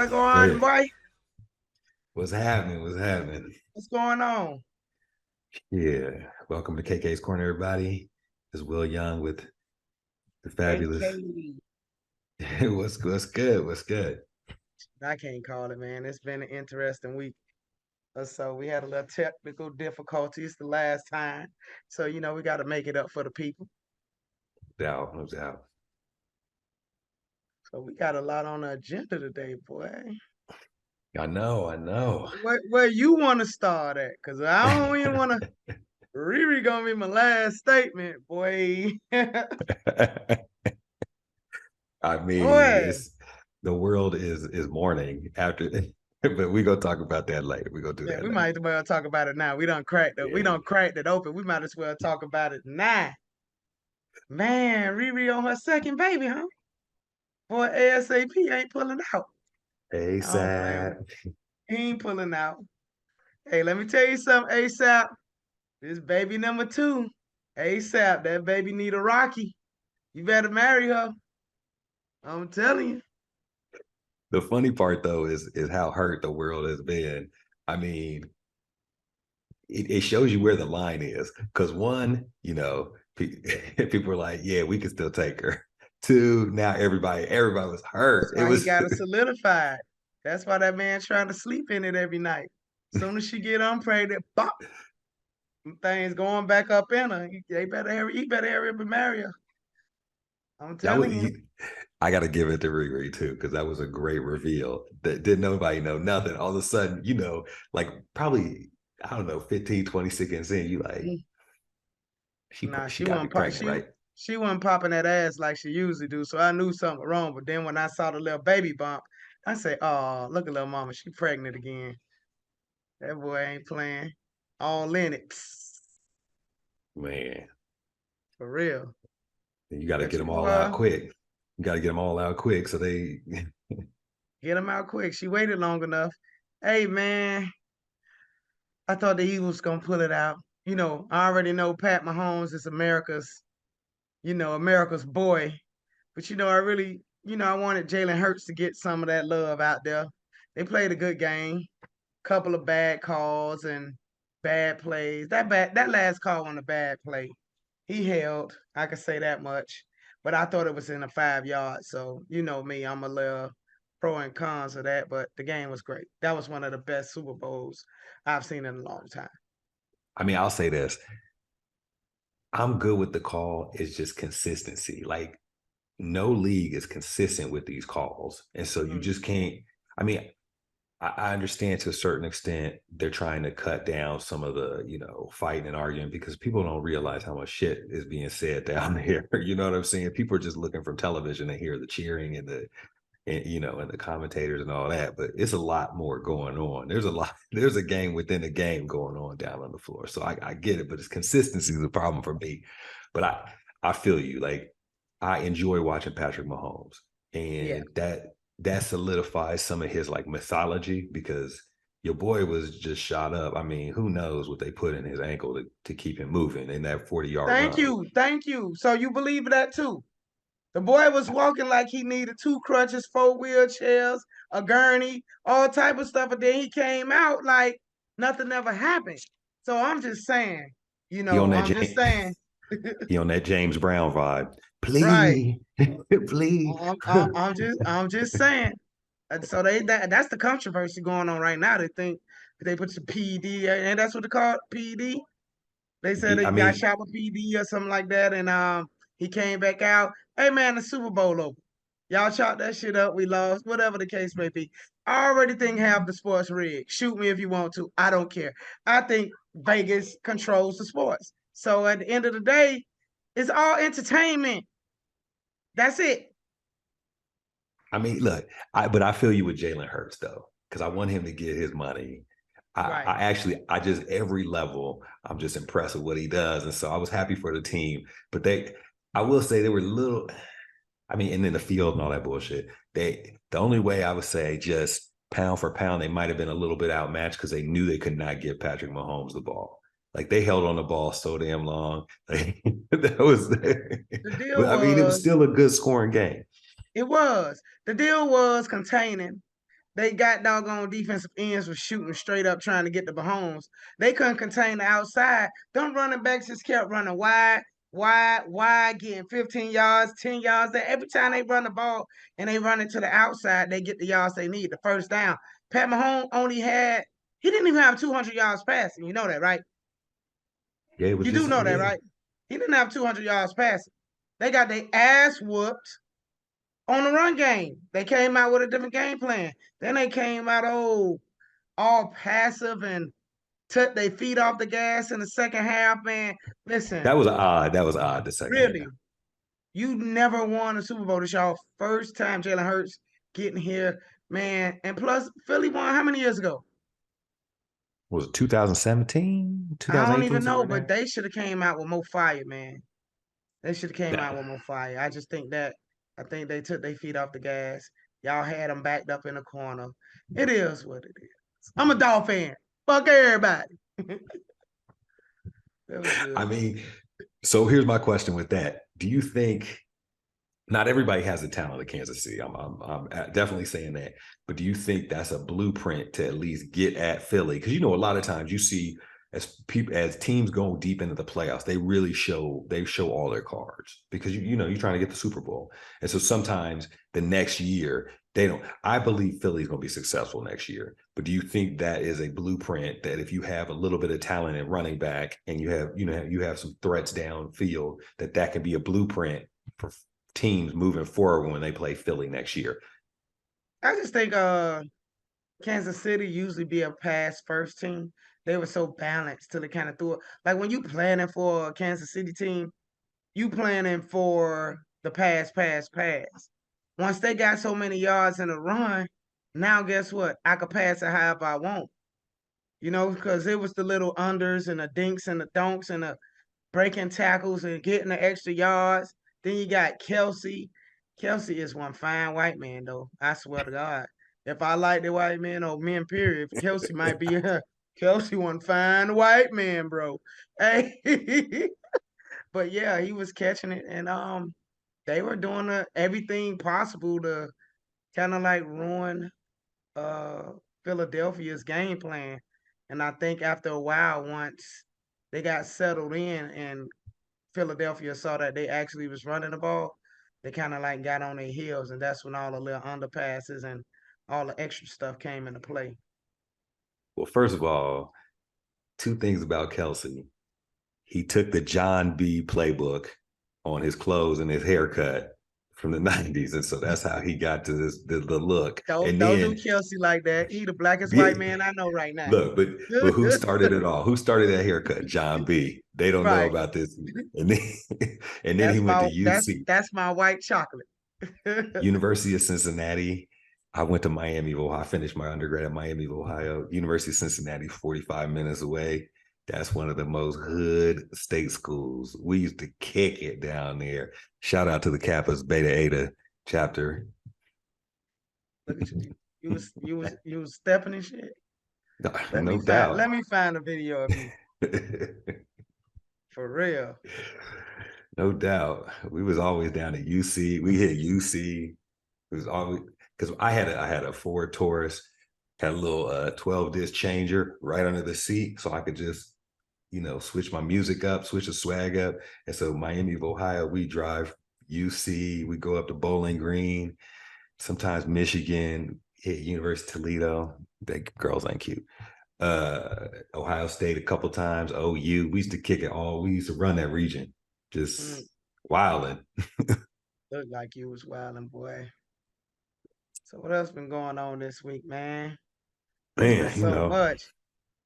What going Go on, ahead. boy? What's happening? What's happening? What's going on? Yeah. Welcome to KK's Corner, everybody. This is Will Young with the fabulous. KK. What's good? What's good? I can't call it, man. It's been an interesting week or so. We had a little technical difficulties the last time. So, we got to make it up for the people. Doubt, no doubt. So we got a lot on the agenda today, boy. I know, I know. Where you want to start at? Because I don't even want to. Riri gonna be my last statement, boy. I mean, Boy. it's the world is mourning after, but we gonna talk about that later. We gonna do Yeah, that we later. might as well talk about it now. We Yeah. don't cracked it open. We might as well talk about it now. Man, Riri on her second baby, huh? Boy, ASAP ain't pulling out. I don't blame him. ASAP. He ain't pulling out. Hey, let me tell you something, ASAP. This baby number two, ASAP, that baby need a Rocky. You better marry her. I'm telling you. The funny part though is how hurt the world has been. I mean, it shows you where the line is. Because one, people are like, yeah, we can still take her. Two, now everybody was That's hurt. It why he was got it solidified. That's why that man trying to sleep in it every night. Soon as she get unpregnant, bop, things going back up in her. He better hurry up and marry her. I'm that was telling you. I gotta give it to Riri too, because that was a great reveal. That didn't nobody know nothing. All of a sudden, like probably, I don't know, 15, 20 seconds in, you like, Nah, she got to be pregnant, right? she wasn't popping that ass like she usually do. So I knew something wrong. But then when I saw the little baby bump, I said, "Oh, look at little mama, she pregnant again. That boy ain't playing. All in it, psst, Man, for real." you got to But get them all out quick. You got to get them all out quick so they get him out quick. She waited long enough. Hey man, I thought the Eagles gonna pull it out. I already know Pat Mahomes is America's boy. But I really, I wanted Jalen Hurts to get some of that love out there. They played a good game. Couple of bad calls and bad plays. That last call on a bad play. He held. I can say that much. But I thought it was in a 5 yard. So you know me, I'm a little pro and cons of that. But the game was great. That was one of the best Super Bowls I've seen in a long time. I mean, I'll say this. I'm good with the call. It's just consistency. Like no league is consistent with these calls. And so you Mm. just can't. I mean, I understand to a certain extent they're trying to cut down some of the, fighting and arguing because people don't realize how much shit is being said down there. You know what I'm saying? People are just looking from television to hear the cheering and the commentators and all that. But it's a lot more going on. There's a game within a game going on down on the floor. So I get it, but it's consistency is a problem for me. But I feel you. Like I enjoy watching Patrick Mahomes, Yeah. and that solidifies some of his like mythology because your boy was just shot up. I mean, who knows what they put in his ankle to keep him moving in that 40-yard Thank run. you. Thank you. So you believe that too? The boy was walking like he needed two crutches, four wheelchairs, a gurney, all type of stuff. But then he came out like nothing ever happened. So I'm just saying, He on that I'm just saying, he on that James Brown vibe. right. Please, please. I'm just saying. And so that's the controversy going on right now. They think they put the PD, and that's what they call it, PD. They said they I got mean, shot with PD or something like that, and he came back out. Hey man, the Super Bowl over. Y'all chop that shit up. We lost. Whatever the case may be. I already think half the sports rigged. Shoot me if you want to. I don't care. I think Vegas controls the sports. So at the end of the day, it's all entertainment. That's it. look, but I feel you with Jalen Hurts though, because I want him to get his money. Right. I just every level, I'm just impressed with what he does, and so I was happy for the team. But I will say they were little. I mean, and then the field and all that bullshit. The only way I would say just pound for pound, they might have been a little bit outmatched because they knew they could not give Patrick Mahomes the ball. Like they held on the ball so damn long. That was, The deal but I mean, it was was still a good scoring game. It was. The deal was containing. they got doggone defensive ends was shooting straight up trying to get the Mahomes. They couldn't contain the outside. Them running backs just kept running wide, wide, getting 15 yards, 10 yards. There. Every time they run the ball and they run it to the outside, they get the yards they need, the first down. Pat Mahomes he didn't even have 200 yards passing. You know that, right? Yeah, it was You do just know that, yeah. right? He didn't have 200 yards passing. They got their ass whooped on the run game. They came out with a different game plan. Then they came out all passive and took their feet off the gas in the second half. Man, listen, That was odd. That was odd the second really, half. you never won a Super Bowl. This y'all first time Jalen Hurts getting here, man. And plus, Philly won how many years ago? Was it 2017, I don't 2018, even something know, like but that? they should have came out with more fire, man. They should have came out with more fire. I think they took their feet off the gas. Y'all had them backed up in the corner. It is what it is. I'm a dog fan. Fuck everybody. That was I good. mean, so here's my question with that. Do you think not everybody has the talent of Kansas City? I'm definitely saying that. But do you think that's a blueprint to at least get at Philly? Because a lot of times you see as teams go deep into the playoffs, they show all their cards because you're trying to get the Super Bowl, and so sometimes the next year they don't. I believe Philly's going to be successful next year, but do you think that is a blueprint that if you have a little bit of talent at running back and you have some threats downfield that can be a blueprint for teams moving forward when they play Philly next year? I just think Kansas City usually be a pass first team. They were so balanced till they kind of threw it. Like when you planning for a Kansas City team, you planning for the pass, pass, pass. Once they got so many yards in a run, now guess what? I could pass it however I want. Because it was the little unders and the dinks and the donks and the breaking tackles and getting the extra yards. Then you got Kelce. Kelce is one fine white man, though. I swear to God. If I like the white man or men, period, Kelce might be Kelce one fine white man, bro. Hey, but yeah, he was catching it, and they were doing everything possible to kind of like ruin uh Philadelphia's game plan. And I think after a while, once they got settled in and Philadelphia saw that they actually was running the ball, they kind of like got on their heels, and that's when all the little underpasses and all the extra stuff came into play. Well, first of all, two things about Kelce. He took the John B playbook on his clothes and his haircut from the 90s. And so that's how he got to the look. And Don't do then Kelce like that. He the blackest yeah, white man I know right now. look, but who started it all? Who started that haircut? John B. They don't know Right. about this. And then and then he That's went to my UC. that's my white chocolate. University of Cincinnati. I went to Miami of Ohio. I finished my undergrad at Miami of Ohio. University of Cincinnati, 45 minutes away. That's one of the most hood state schools. We used to kick it down there. Shout out to the Kappa's Beta Eta chapter. Look at you. You was stepping and shit. No, Let me no find doubt. let me find a video of you. For real. No doubt. We was always down at UC. We hit UC. It was always because I had a Ford Taurus, had a little 12 disc changer right under the seat, so I could just switch my music up, switch the swag up. And so Miami of Ohio, we drive UC, we go up to Bowling Green, sometimes Michigan, hit University of Toledo. That girls ain't cute. Ohio State a couple times, OU. We used to kick it all. We used to run that region, just Mm, wilding. look like you was wilding, boy. So what else been going on this week, man? It's been Man, so much.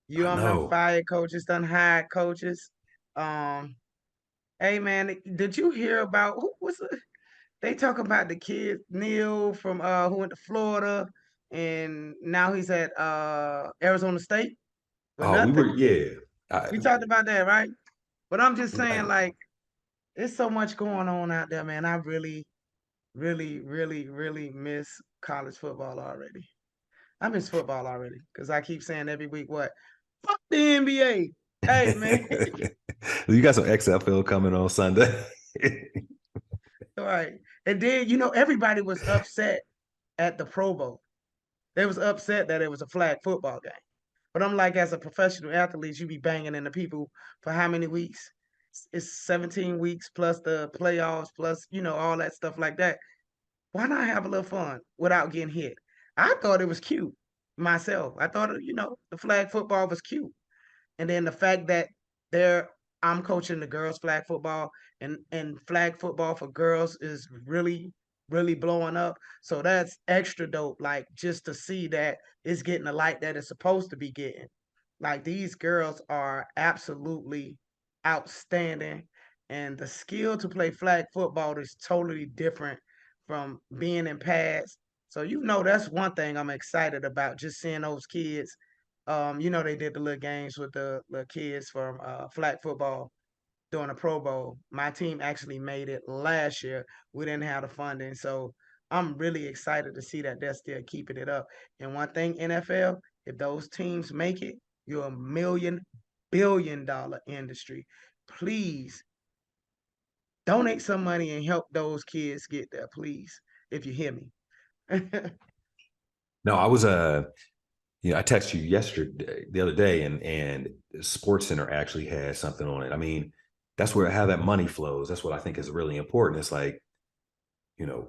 You I done know. fired coaches, done hired coaches. Um, hey man, did you hear about who was it? They talk about the kid Neil from who went to Florida and now he's at Arizona State for Oh, we were, nothing. yeah. I, We talked about that, right? But I'm just saying, like, there's so much going on out there, man. I really, really, really, really miss college football already. I miss football already because I keep saying every week, what? Fuck the NBA. Hey, man. you got some XFL coming on Sunday. All right. And then, everybody was upset at the Pro Bowl. They was upset that it was a flag football game. But I'm like, as a professional athlete, you be banging into people for how many weeks? It's 17 weeks plus the playoffs, plus, all that stuff like that. Why not have a little fun without getting hit? I thought it was cute myself. I thought, the flag football was cute. And then the fact that they're I'm coaching the girls flag football, and flag football for girls is really really blowing up. So that's extra dope, like just to see that it's getting the light that it's supposed to be getting. Like these girls are absolutely outstanding, and the skill to play flag football is totally different from being in pads. So that's one thing I'm excited about, just seeing those kids. They did the little games with the little kids from flag football during the Pro Bowl. My team actually made it last year. We didn't have the funding, so I'm really excited to see that they're still keeping it up. And one thing, NFL, if those teams make it, you're a million billion dollar industry. Please donate some money and help those kids get there, please, if you hear me. No, I was I texted you yesterday, the other day, and Sports Center actually has something on it. I mean, that's where how that money flows. That's what I think is really important. It's like, you know,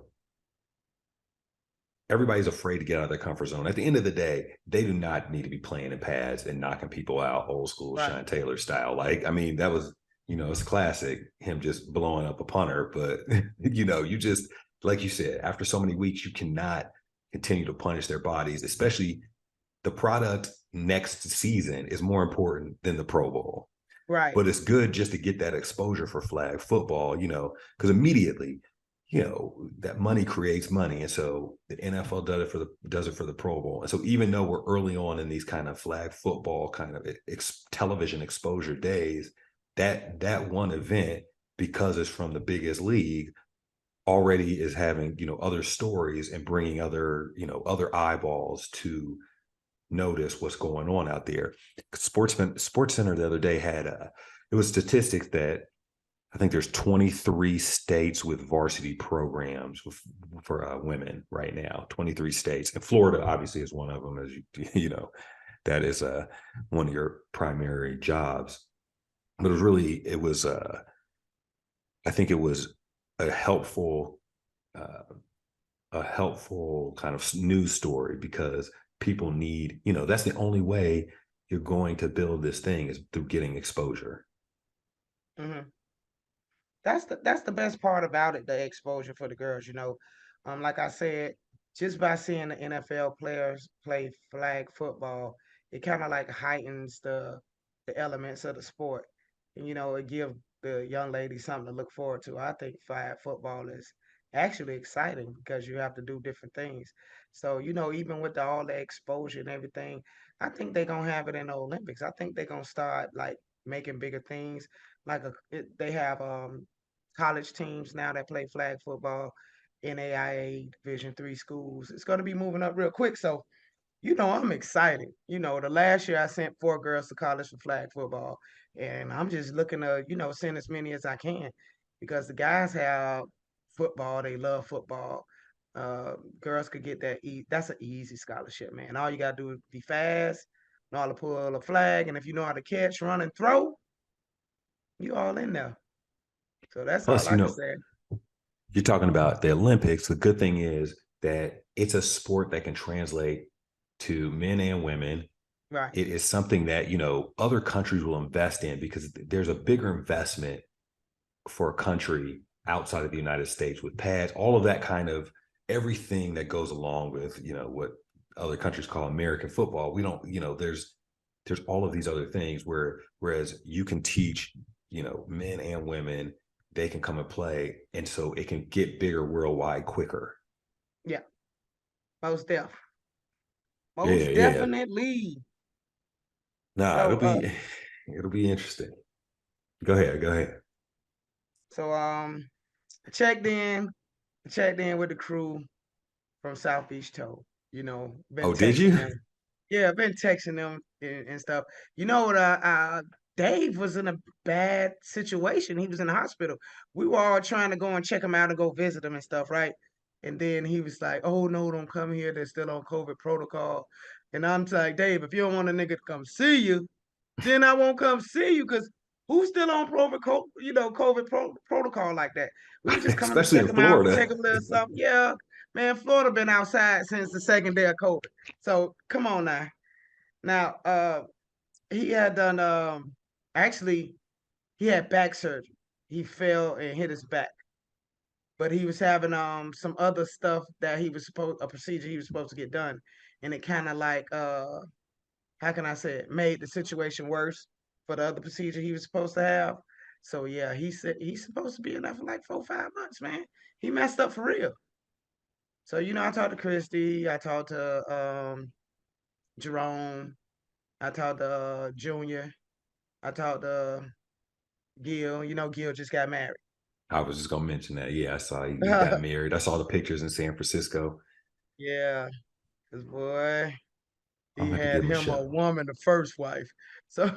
everybody's afraid to get out of their comfort zone. At the end of the day, they do not need to be playing in pads and knocking people out old school Right. Sean Taylor style. Like, I mean, that was, it's classic, him just blowing up a punter. But, you just, like you said, after so many weeks, you cannot continue to punish their bodies, especially the product next season is more important than the Pro Bowl. Right. But it's good just to get that exposure for flag football, because immediately, that money creates money. And so the NFL does it for the Pro Bowl. And so even though we're early on in these kind of flag football kind of television exposure days, that one event, because it's from the biggest league, already is having, other stories and bringing other eyeballs to notice what's going on out there. Sports Center the other day had it was statistics that I think there's 23 states with varsity programs for women right now. 23 states, and Florida obviously is one of them, as you know, that is one of your primary jobs. But it was I think it was a helpful kind of news story, because people need, that's the only way you're going to build this thing, is through getting exposure. Hmm. That's the best part about it, the exposure for the girls. Like I said, just by seeing the NFL players play flag football, it kind of like heightens the elements of the sport, and it gives the young ladies something to look forward to. I think flag football is actually exciting because you have to do different things. So even with all the exposure and everything, I think they're gonna have it in the Olympics. I think they're gonna start like making bigger things. Like they have college teams now that play flag football, NAIA Division III schools. It's going to be moving up real quick. So, I'm excited. The last year I sent 4 girls to college for flag football, and I'm just looking to, send as many as I can because the guys have football. They love football. Girls could get that. That's an easy scholarship, man. All you got to do is be fast, know how to pull a flag, and if you know how to catch, run, and throw, you all in there. So that's all Plus, I can say. you're talking about the Olympics. The good thing is that it's a sport that can translate to men and women. Right. It is something that, other countries will invest in, because there's a bigger investment for a country outside of the United States with pads, all of that kind of everything that goes along with, what other countries call American football. We don't, there's all of these other things whereas you can teach, men and women, they can come and play. And so it can get bigger worldwide quicker. Yeah. Most def. Yeah, Most yeah. definitely. Nah, So it'll be interesting. Go ahead, go ahead. so I checked in with the crew from South Beach Tow. Been Oh, did texting you? them. Yeah, I've been texting them and stuff. You know what? Dave was in a bad situation. He was in the hospital. We were all trying to go and check him out and go visit him and stuff, right? And then he was like, "Oh no, don't come here. They're still on COVID protocol." And I'm like, "Dave, if you don't want a nigga to come see you, then I won't come see you because who's still on COVID protocol like that? We were just coming to Especially check in him out, Florida. take him a little something. Yeah, man, Florida been outside since the second day of COVID. So come on now. Now, he had done actually he had back surgery. He fell and hit his back, but he was having some other stuff that he was supposed a procedure he was supposed to get done, and it kind of like how can I say it, made the situation worse for the other procedure he was supposed to have. So yeah, he said he's supposed to be in there for like 4 5 months, man. He messed up for real. So I talked to Christy, I talked to Jerome, I talked to Junior, I talked to Gil. Gil just got married. I was just gonna mention that. Yeah, I saw he got married. I saw the pictures in San Francisco. Yeah, cause boy, I'm he gonna have to had give him a him a shot. woman, the first wife. So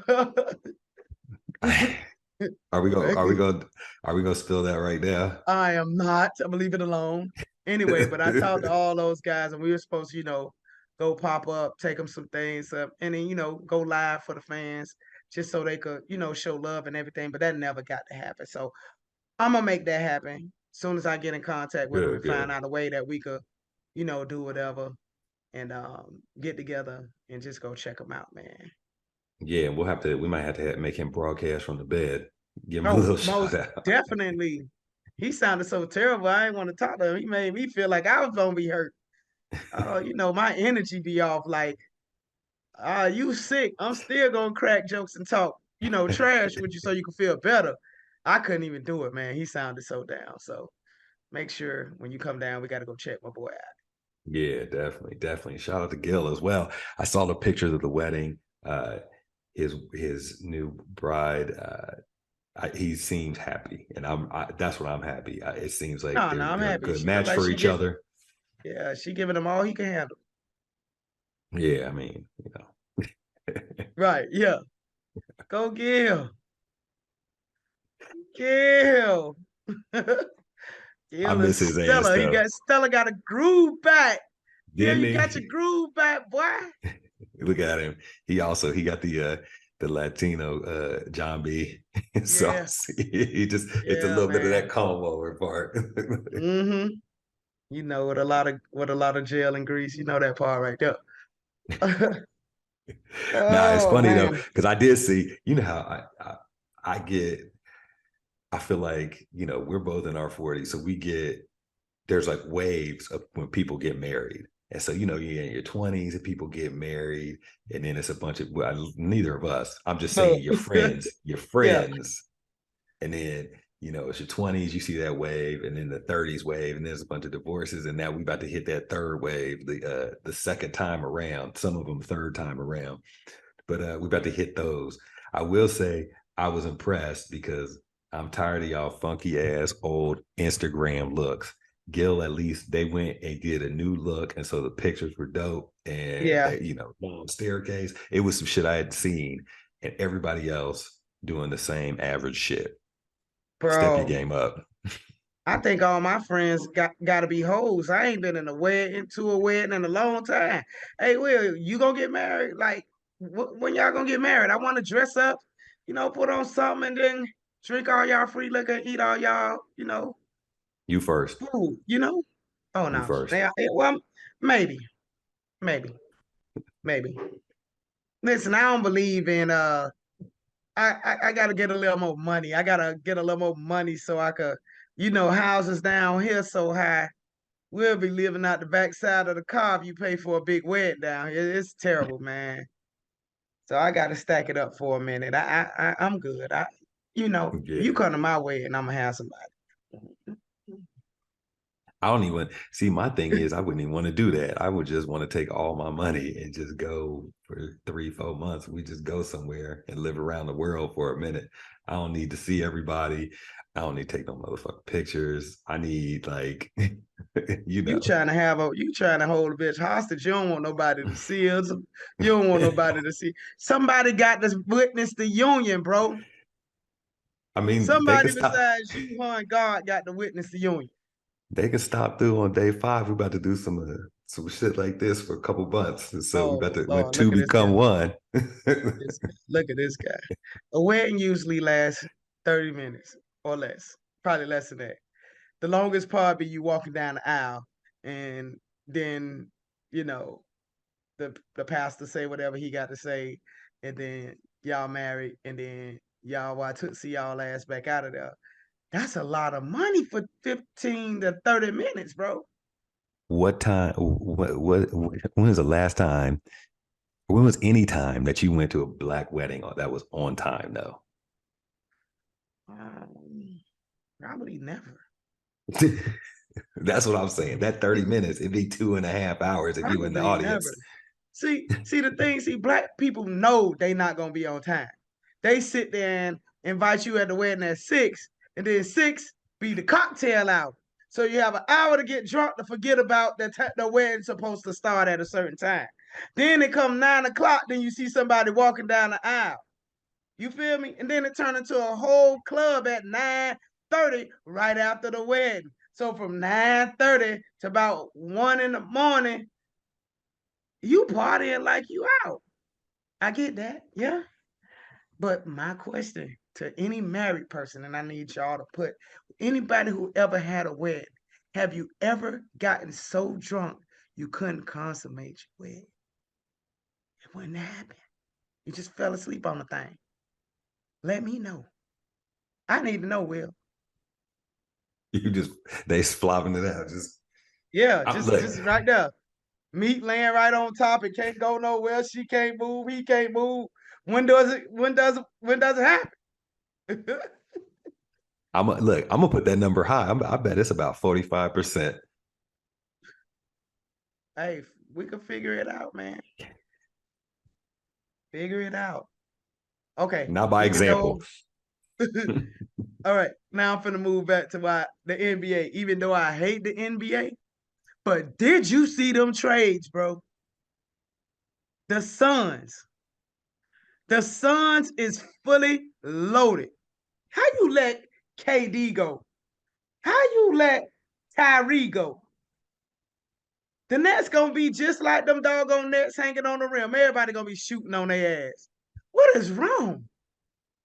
Are we going? Are we going? Are we going to spill that right now? I am not. I'm gonna leave it alone. Anyway, but I talked to all those guys, and we were supposed to, go pop up, take them some things up, and then go live for the fans, just so they could, show love and everything. But that never got to happen. So I'm gonna make that happen as soon as I get in contact with them Good, and find good. out a way that we could, do whatever and get together and just go check them out, man. Yeah, we'll have to. We might have to make him broadcast from the bed. Give him a Oh, little shout most out. definitely. He sounded so terrible. I didn't want to talk to him. He made me feel like I was gonna be hurt. My energy be off. Like, you sick. I'm still gonna crack jokes and talk, trash with you so you can feel better. I couldn't even do it, man. He sounded so down. So make sure when you come down, we gotta go check my boy out. Yeah, definitely, definitely. Shout out to Gil as well. I saw the pictures of the wedding. His new bride. He seems happy, and that's what I'm happy. It seems like No, no, I'm they're a happy. good She looked match like for she each get other. yeah, she giving him all he can handle. Yeah, I mean, Right, yeah. Go Gil. Gil. I Gil and miss his ass Stella. though. Stella got a groove back. Gil, Didn't you got your he? groove back, boy. Look at him. He got the Latino John B. Yeah, sauce. He just it's a yeah, little bit of man. that comb over part. Mm-hmm. With a lot of jail and grease, you know that part right there. Nah, it's Oh funny though man. because I did see. You know how I get. I feel like we're both in our 40s, so we get there's like waves of when people get married. And so, you're in your 20s and people get married, and then it's a bunch of neither of us. I'm just Oh, saying your yeah, friends, and then it's your 20s, you see that wave, and then the 30s wave, and there's a bunch of divorces, and now we about to hit that third wave, the second time around, some of them third time around. But we about to hit those. I will say I was impressed because I'm tired of y'all funky ass old Instagram looks. Gil, at least they went and did a new look, and so the pictures were dope. And yeah, they, long staircase. It was some shit I had seen, and everybody else doing the same average shit. Step your bro. game up. I think all my friends gotta be hoes. I ain't been to a wedding in a long time. Hey, Will, you gonna get married? Like, when y'all gonna get married? I want to dress up, put on something and then drink all y'all free liquor, eat all y'all, You first. food. Oh You no, first. well, maybe, maybe, maybe. Listen, I don't believe in I gotta get a little more money. I gotta get a little more money so I could, houses down here so high. We'll be living out the backside of the car if you pay for a big wedding down here. It's terrible, man. So I gotta stack it up for a minute. I'm good. You Yeah. come to my wedding, I'm gonna have somebody. I don't even see. My thing is, I wouldn't even want to do that. I would just want to take all my money and just go for 3, 4 months. We just go somewhere and live around the world for a minute. I don't need to see everybody. I don't need to take no motherfucking pictures. I need like, you You know, trying to hold a bitch hostage. You don't want nobody to see us. You don't want nobody to see. Somebody got to witness the union, bro. I mean, they Somebody could stop. besides you, huh, and God got to witness the union. They can stop through on day 5. We're about to do some shit like this for a couple months. So we about Oh to when Lord, look two at this guy. become one. Look at this guy. A wedding usually lasts 30 minutes or less, probably less than that. The longest part be you walking down the aisle, and then you know the pastor say whatever he got to say, and then y'all married, and then y'all I took see y'all ass back out of there. That's a lot of money for 15 to 30 minutes, bro. What time? When was the last time? When was any time that you went to a black wedding or that was on time though? Um, Probably never. That's what I'm saying. That 30 minutes, it'd be 2.5 hours if you in the Probably never. audience. See the thing. See, black people know they not gonna be on time. They sit there and invite you at the wedding at 6, and then 6 be the cocktail hour. So you have an hour to get drunk to forget about the wedding's supposed to start at a certain time. Then it come 9 o'clock. Then you see somebody walking down the aisle. You feel me? And then it turned into a whole club at 9:30 right after the wedding. So from 9:30 to about 1 in the morning, you partying like you out. I get that, yeah. But my question to any married person, and I need y'all to put anybody who ever had a wedding, have you ever gotten so drunk you couldn't consummate your wedding? It wouldn't happen. You just fell asleep on the thing. Let me know. I need to know, Will. You just they flopping it out. Yeah, Look, just right there. Meat laying right on top. It can't go nowhere. She can't move. He can't move. When does it happen? I'm gonna put that number high. I bet it's about 45%. Hey, we can figure it out, man. Figure it out. Okay, Not by even example. though, all right, now I'm finna move back to the NBA. Even though I hate the NBA, but did you see them trades, bro? The Suns. The Suns is fully loaded. How you let KD go? How you let Tyree go? The Nets gonna be just like them doggone Nets hanging on the rim. Everybody gonna be shooting on their ass. What is wrong?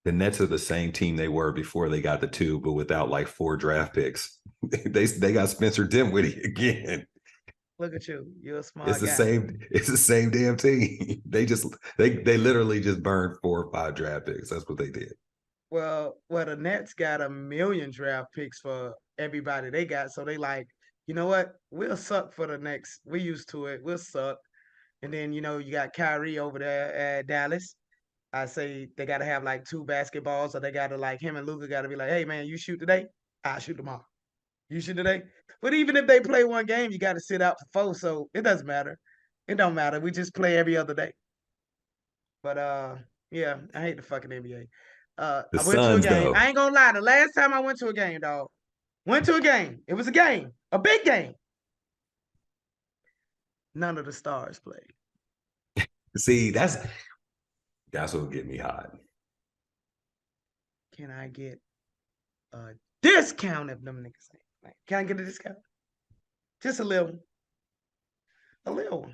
The Nets are the same team they were before they got the 2, but without like 4 draft picks. They got Spencer Dinwiddie again. Look at you. You're a It's smart the guy. same. It's the same damn team. They literally just burned 4 or 5 draft picks. That's what they did. Well, the Nets got a million draft picks for everybody they got, so they like, you know what? We'll suck for the next. We used to it. We'll suck, and then you got Kyrie over there at Dallas. I say they got to have like 2 basketballs, or they got to like him and Luca got to be like, hey man, you shoot today, I shoot tomorrow. You shoot today, but even if they play one game, you got to sit out for 4, so it doesn't matter. It don't matter. We just play every other day. But yeah, I hate the fucking NBA. The I went to a Suns, game. I though, ain't gonna lie. The last time I went to a game, dog, went to a game. It was a game, a big game. None of the stars played. see, that's what get me hot. Can I get a discount if them niggas ain't? Like, can I get a discount? Just a little one.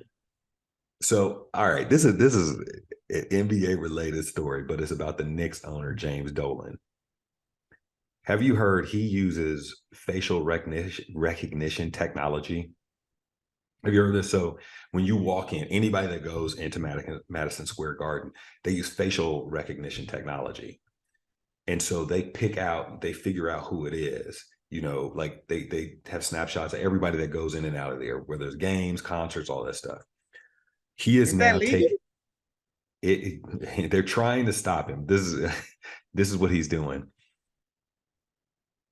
So, all right, this is an NBA related story, but it's about the Knicks owner James Dolan. Have you heard he uses facial recognition technology? Have you heard of this? So when you walk in, anybody that goes into Madison Square Garden, they use facial recognition technology. And so they figure out who it is. Like they have snapshots of everybody that goes in and out of there, whether it's games, concerts, all that stuff. He is Is that now legal? taking it. They're trying to stop him. This is what he's doing.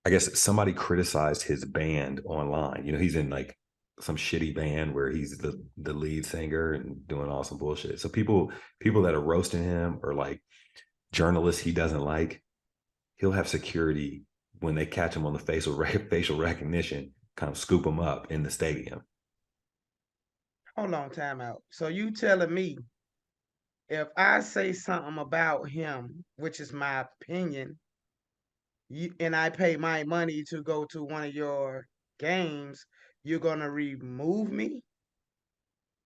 I guess somebody criticized his band online. He's in like some shitty band where he's the lead singer and doing all some bullshit. So people that are roasting him or like journalists he doesn't like, he'll have security when they catch him on the facial recognition, kind of scoop him up in the stadium. Hold on, time out. So you telling me if I say something about him, which is my opinion, and I pay my money to go to one of your games, you're gonna remove me?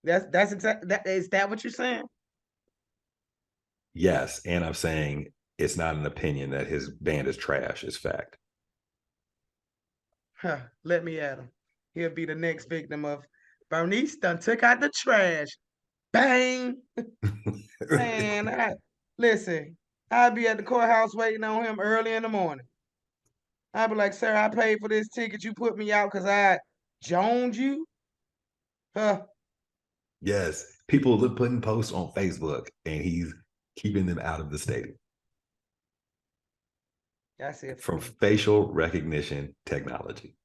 That's exact. Is that what you're saying? Yes, and I'm saying it's not an opinion that his band is trash. It's fact. Huh, let me at him. He'll be the next victim of Bernice done took out the trash. Bang! Man, listen, I'd be at the courthouse waiting on him early in the morning. I'd be like, sir, I paid for this ticket. You put me out because I joined you? Huh, Yes, people look putting posts on Facebook, and he's keeping them out of the stadium that's it for from me. facial recognition technology.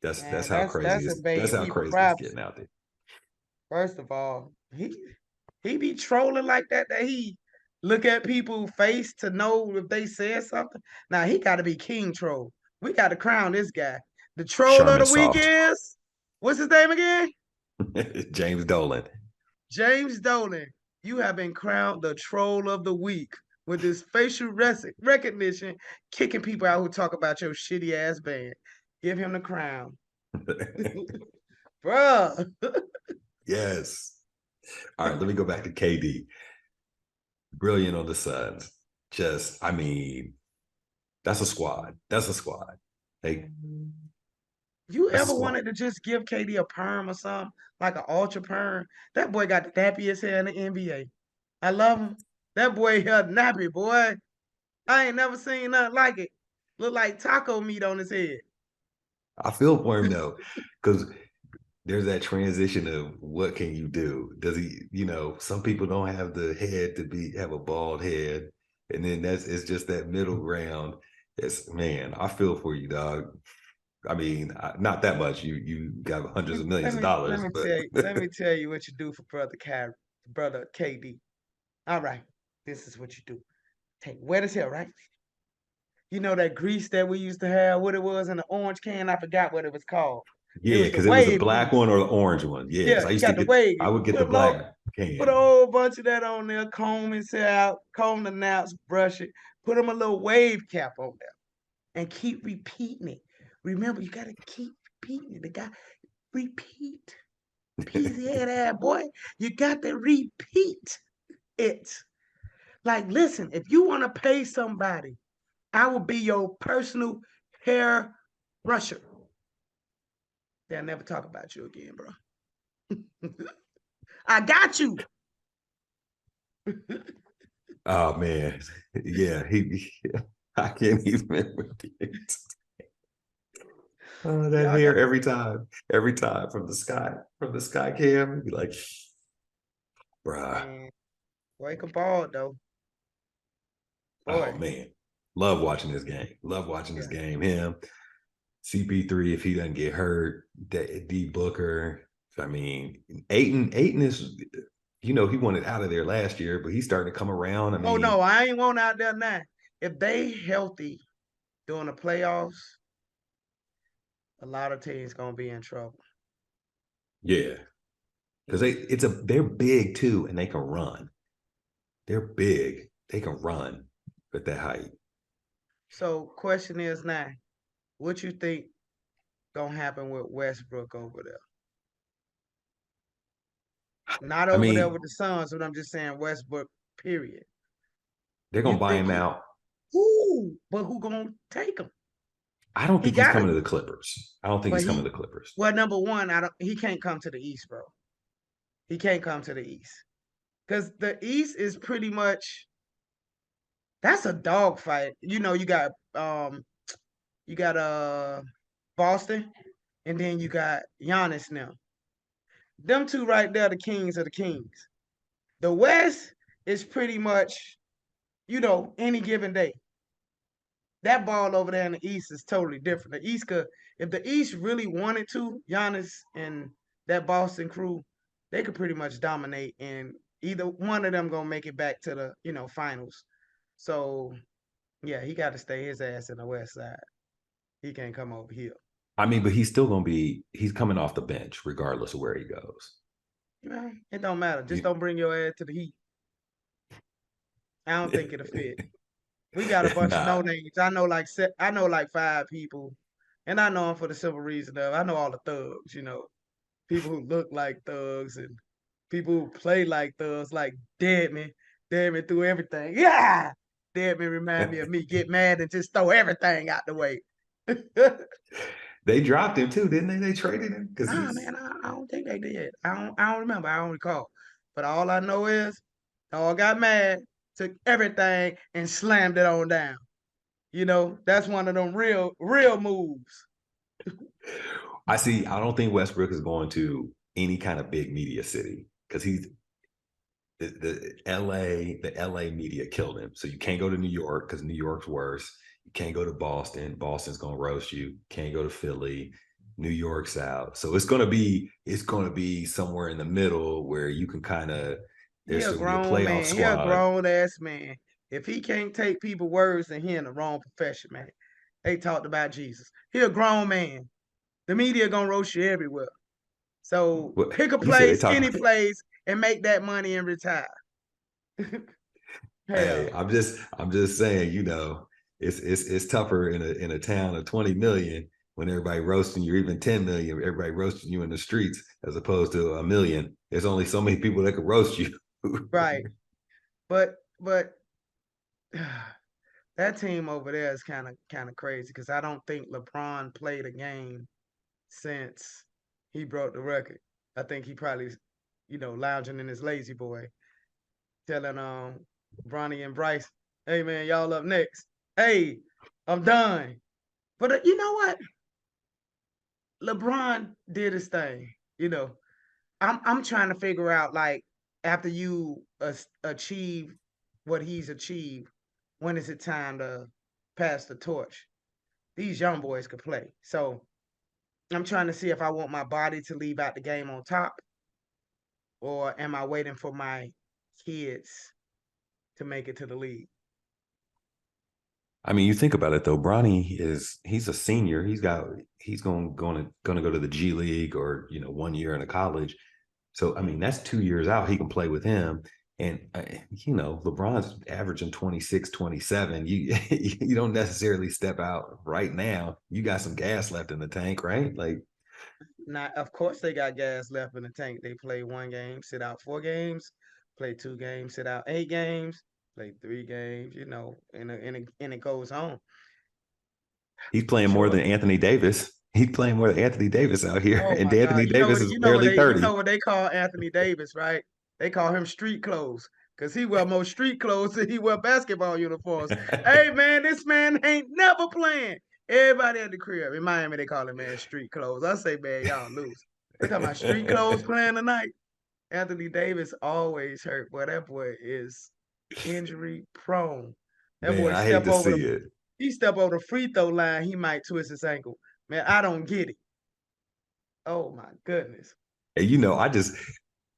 That's Man, how that's crazy is. That's invading how people crazy it's privacy. getting out there. First of all, he be trolling like that he look at people's face to know if they said something. Now he gotta be king troll. We gotta crown this guy. The troll of Sherman the week Soft, is what's his name again? James Dolan. James Dolan. You have been crowned the troll of the week with this facial recognition, kicking people out who talk about your shitty ass band. Give him the crown. Bruh. Yes. All right, let me go back to KD. Brilliant on the Suns. Just, I mean, that's a squad. That's a squad. Hey, You that's a ever squad. wanted to just give KD a perm or something, like an ultra perm? That boy got the nappiest hair in the NBA. I love him. That boy hair nappy, boy. I ain't never seen nothing like it. Look like taco meat on his head. I feel for him though, because there's that transition of what can you do? Does he, some people don't have the head to have a bald head, and then it's just that middle ground. It's man, I feel for you, dog. I mean, not that much. You got hundreds of millions of Let dollars, me but tell you what you do for brother KD. All right, this is what you do. Take wet as hell, right? You know that grease that we used to have, what it was in the orange can? I forgot what it was called. It yeah, was the because it was a wave black grease. one or the orange one. Yes, Yeah, I you used to got the get. wave. I would get the black Put a can. whole bunch of that on there, comb it out, comb the naps, brush it, put them a little wave cap on there, and keep repeating it. Remember, you gotta keep repeating it. The guy repeat, peasy head ass boy. You got to repeat it. Like, listen, if you want to pay somebody, I will be your personal hair brusher. They'll never talk about you again, bro. I got you. Oh man, yeah, he. I can't even remember it. That Y'all got hair every time from the sky cam. Be like, bruh. man. Wake up ball though. Oh Boy. man, love watching this game. Love watching this Yeah. game. Him, CP3, if he doesn't get hurt, D Booker. I mean, Aiton is, he wanted out of there last year, but he's starting to come around. I Oh mean, no, I ain't want out there now. If they healthy during the playoffs, a lot of teams gonna be in trouble. yeah, because they're big too, and they can run. They're big. They can run at that height. So question is now, what you think gonna happen with Westbrook over there? Not I over there mean, with the Suns, but I'm just saying Westbrook, period. they're You gonna buy think him out. but who gonna take him? I don't He think he's got coming it, to the Clippers. I don't think but he's coming to the Clippers. number one, I don't he can't come to the East, bro. He can't come to the East. Because the East is pretty much that's a dog fight. You got Boston, and then you got Giannis now. Them two right there, the kings of the kings. The West is pretty much, any given day. That ball over there in the East is totally different. The East could, if the East really wanted to, Giannis and that Boston crew, they could pretty much dominate, and either one of them gonna make it back to the finals. So yeah, he got to stay his ass in the West Side. He can't come over here. I mean, but he's coming off the bench regardless of where he goes. It don't matter. Just You, don't bring your ass to the Heat. I don't think it'll fit. We got a bunch of no nah, names. I know like five people And I know him for the simple reason of I know all the thugs, people who look like thugs and people who play like thugs, like Deadman. Deadman threw everything. Yeah! Deadman remind me of me. Get mad and just throw everything out the way. They dropped him too, didn't they? They traded him because Nah, he's. man, I don't think they did. I don't remember. I don't recall. But all I know is, all got mad, took everything and slammed it on down. That's one of them real moves. I see. I don't think Westbrook is going to any kind of big media city because he's the LA media killed him. So you can't go to New York because New York's worse. You can't go to Boston. Boston's gonna roast you. Can't go to Philly. New York's out. So it's gonna be somewhere in the middle where you can kind of He there's a still gonna be a grown playoff man. He a squad. grown ass man. If he can't take people words, then he in the wrong profession, man. They talked about Jesus. He a grown man. The media gonna roast you everywhere. So What pick a you said they place, any talk. place, and make that money and retire. Hey, Hell, I'm just saying, it's tougher in a town of 20 million when everybody roasting you, or even 10 million, everybody roasting you in the streets as opposed to a million. There's only so many people that could roast you. right. But that team over there is kind of crazy because I don't think LeBron played a game since he broke the record. I think he probably, lounging in his lazy boy, telling Bronny and Bryce, "Hey man, y'all up next. Hey, I'm done." But you know what? LeBron did his thing. I'm trying to figure out like after you achieve what he's achieved, when is it time to pass the torch? These young boys could play. So I'm trying to see if I want my body to leave out the game on top, or am I waiting for my kids to make it to the league? I mean, you think about it though. He's a senior. He's going to go to the G League or 1 year in a college. So I mean, that's 2 years out. He can play with him. And LeBron's averaging 26, 27. You don't necessarily step out right now. You got some gas left in the tank, right? Like Now, of course, they got gas left in the tank. They play one game, sit out 4 games, play 2 games, sit out 8 games, play 3 games, and it goes on. he's playing more Sure. than Anthony Davis. He's playing more than Anthony Davis out here. Oh And my God. Anthony You know Davis what is you know what barely they you 30. know what they call Anthony Davis, right? They call him street clothes. Cause he wear more street clothes than he wear basketball uniforms. Hey man, this man ain't never playing. Everybody at the crib. In Miami, they call him man street clothes. I say, man, y'all lose. They talking about street clothes playing tonight. Anthony Davis always hurt. Boy, that boy is injury prone. That Man, boy I hate step to over see the it. he step over the free throw line, he might twist his ankle. Man, I don't get it. Oh my goodness. And I just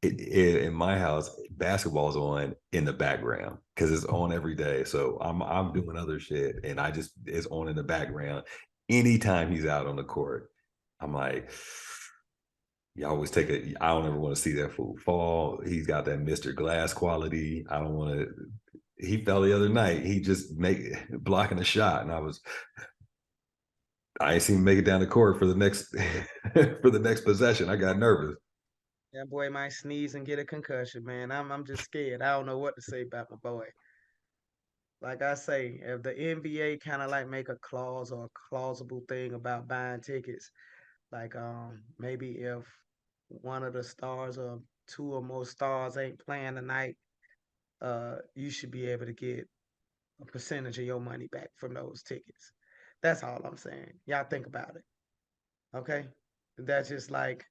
in my house, basketball is on in the background because it's on every day. So I'm doing other shit, and I just it's on in the background. Anytime he's out on the court, I'm like, you always take a. I don't ever want to see that fool fall. He's got that Mr. Glass quality. I don't want to. He fell the other night. He just blocking a shot, and I ain't seen him make it down the court for the next for the next possession. I got nervous. That boy might sneeze and get a concussion, man. I'm just scared. I don't know what to say about my boy. Like I say, if the NBA kind of like make a clause or a plausible thing about buying tickets, like maybe if one of the stars or two or more stars ain't playing tonight, you should be able to get a percentage of your money back from those tickets. That's all I'm saying. Y'all think about it, okay? That's just like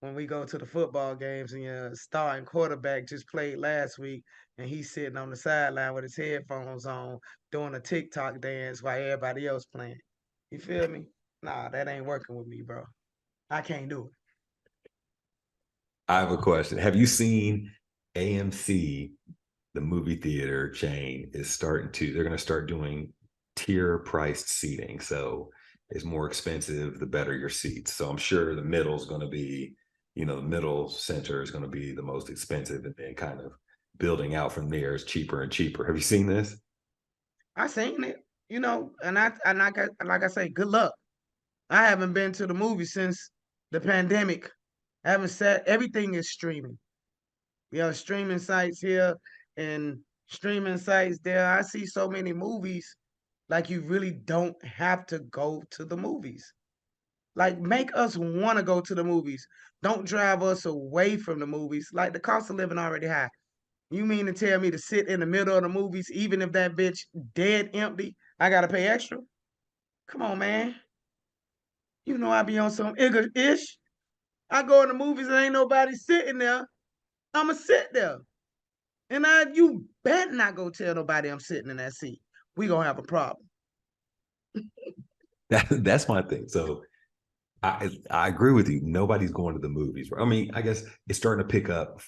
when we go to the football games and your starting quarterback just played last week and he's sitting on the sideline with his headphones on doing a TikTok dance while everybody else playing. You feel me? Nah, that ain't working with me, bro. I can't do it. I have a question. Have you seen AMC, the movie theater chain, they're going to start doing tier priced seating. So it's more expensive, the better your seats. So I'm sure the middle is going to be, the middle center is going to be the most expensive, and then kind of building out from there is cheaper and cheaper. Have you seen this? I seen it, and I like I say, good luck. I haven't been to the movie since the pandemic. I haven't sat. Everything is streaming. We have streaming sites here and streaming sites there. I see so many movies. Like you really don't have to go to the movies. Like make us want to go to the movies. Don't drive us away from the movies. Like the cost of living already high. You mean to tell me to sit in the middle of the movies, even if that bitch dead empty, I gotta pay extra? Come on, man. You know I be on some ish. I go in the movies and ain't nobody sitting there. I'ma sit there. And you better not go tell nobody I'm sitting in that seat. We gonna have a problem. That's my thing. So I agree with you. Nobody's going to the movies. I mean, I guess it's starting to pick up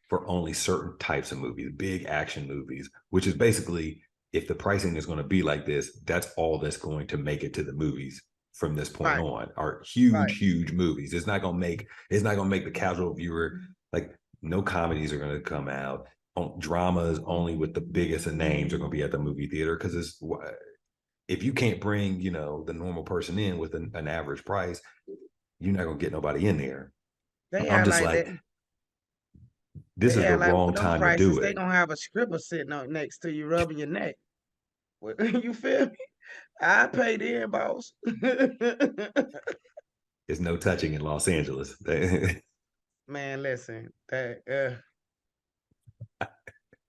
for only certain types of movies, big action movies, which is basically if the pricing is going to be like this, that's all that's going to make it to the movies from this point Right, on. Are right. huge movies. It's not gonna make the casual viewer like no comedies are going to come out. Dramas only with the biggest of names are going to be at the movie theater because it's if you can't bring the normal person in with an average price, you're not gonna get nobody in there. They I'm act just like like, that. this They is the act like wrong with them time to prices, do they it. gonna have a scribble sitting up next to you, rubbing your neck. You feel me? I paid in, boss. There's no touching in Los Angeles. Man, listen,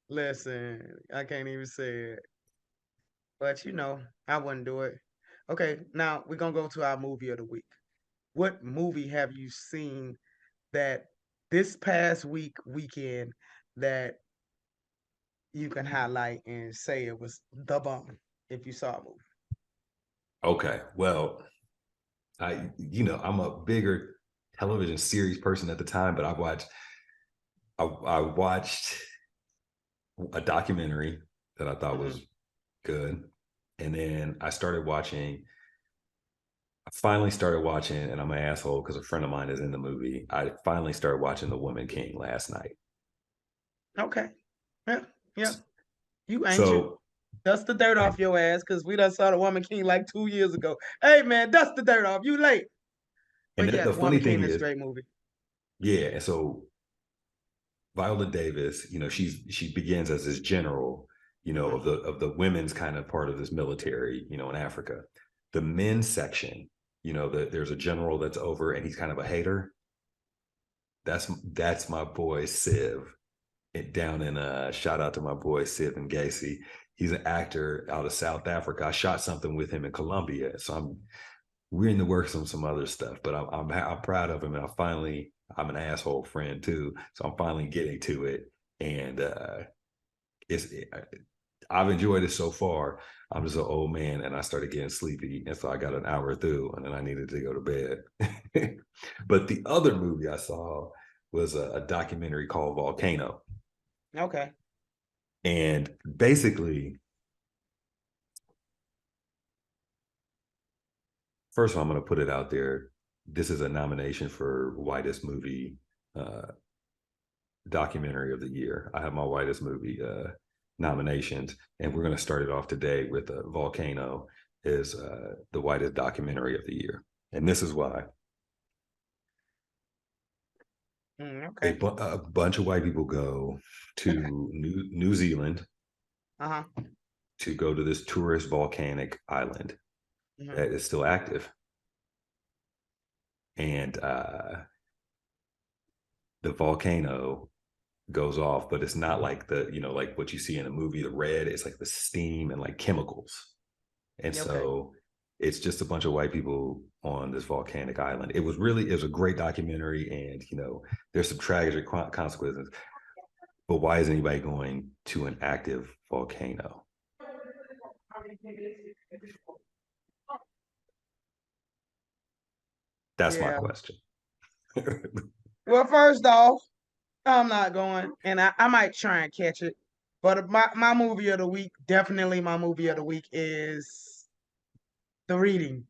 listen, I can't even say it. But I wouldn't do it. Okay, now we're gonna go to our movie of the week. What movie have you seen that this past weekend that you can highlight and say it was the bomb if you saw a movie? Okay, well, I'm a bigger television series person at the time, but I watched a documentary that I thought Hmm. was good, and then I finally started watching, and I'm an asshole because a friend of mine is in the movie. I finally started watching The Woman King last night. Okay. Yeah, yeah. You ancient. So, Dust the dirt off your ass because we done saw the Woman King like 2 years ago. Hey man, dust the dirt off. You late. and But yeah, the the funny Woman thing King is a is, great movie. yeah, and so Viola Davis, she begins as this general, Hmm. of the women's kind of part of this military, in Africa. The men's section, there's a general that's over, and he's kind of a hater. That's my boy Civ. Down in shout out to my boy Civ and Gacy. He's an actor out of South Africa. I shot something with him in Colombia, so we're in the works on some other stuff. But I'm proud of him, and I'm an asshole friend too, so I'm finally getting to it, and it's I've enjoyed it so far. I'm just an old man, and I started getting sleepy, and so I got an hour through, and then I needed to go to bed. But the other movie I saw was a documentary called Volcano, Okay. and basically, first of all, I'm going to put it out there. This is a nomination for whitest movie uh, documentary of the year. I have my whitest movie nominations, and we're going to start it off today with Volcano is the whitest documentary of the year, and this is why Okay. a bunch of white people go to New Zealand Uh-huh. to go to this tourist volcanic island Hmm. that is still active, and the volcano goes off, but it's not like like what you see in a movie, the red. It's like the steam and like chemicals. And Okay. so it's just a bunch of white people on this volcanic island. It was a great documentary, and there's some tragic consequences. But why is anybody going to an active volcano? That's my Yeah. question. Well, first off, I'm not going, and I might try and catch it. But my movie of the week, definitely my movie of the week is The Reading.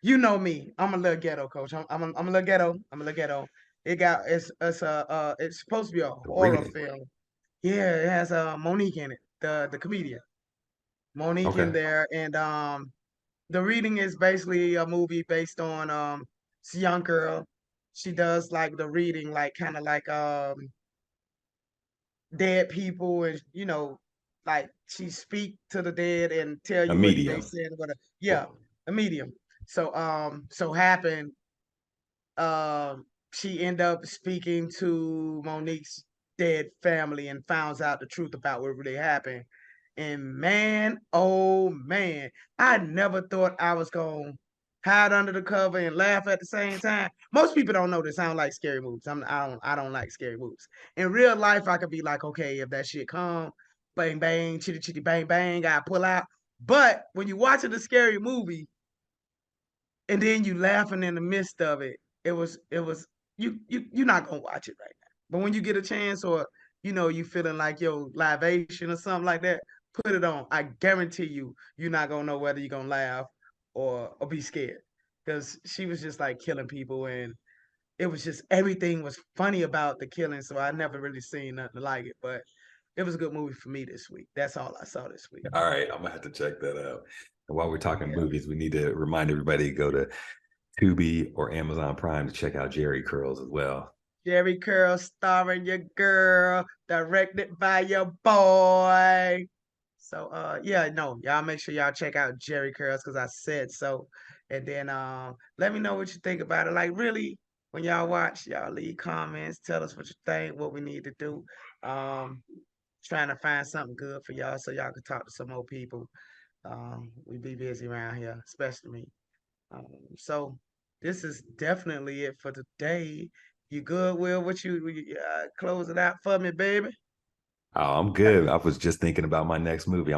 You know me. I'm a little ghetto, coach. I'm a little ghetto. I'm a little ghetto. It's supposed to be a The horror reading. film. Yeah, it has Monique in it, the comedian. Monique Okay. in there, and The Reading is basically a movie based on this young girl. She does like the reading, like kind of like dead people, and like she speak to the dead and tell A you what they medium. said, whatever. Yeah, Well, a medium. So happened she ended up speaking to Monique's dead family and found out the truth about what really happened. And man, oh man, I never thought I was gonna hide under the cover and laugh at the same time. Most people don't know this. I don't like scary movies. I don't like scary movies. In real life, I could be like, okay, if that shit come, bang bang, chitty chitty bang bang, I pull out. But when you watching a scary movie, and then you laughing in the midst of it. It was you're not gonna watch it right now. But when you get a chance, or you feeling like your libation or something like that, put it on. I guarantee you're not gonna know whether you're gonna laugh or be scared. Because she was just like killing people, and it was just everything was funny about the killing. So I never really seen nothing like it. But it was a good movie for me this week. That's all I saw this week. all right, I'm gonna have to check that out. And while we're talking Yeah. movies, we need to remind everybody to go to Tubi or Amazon Prime to check out Jerry Curls as well. Jerry Curl starring your girl, directed by your boy. So yeah, no, y'all make sure y'all check out Jerry Curls because I said so. And then let me know what you think about it. Like really, when y'all watch, y'all leave comments, tell us what you think, what we need to do. Um trying to find something good for y'all so y'all can talk to some more people. We be busy around here, especially me. So this is definitely it for today. You good, Will? What you close it out for me, baby? Oh, I'm good. I was just thinking about my next movie.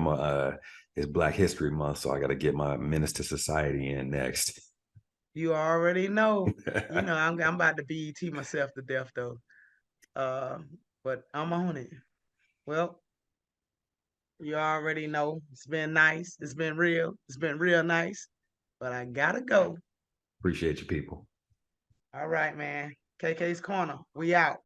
It's Black History Month, so I got to get my Menace to Society in next. You already know. I'm about to BET myself to death though. Uh, but I'm on it. Well, you already know. It's been nice. It's been real. It's been real nice. But I gotta go. Appreciate you, people. All right, man. KK's Corner. We out.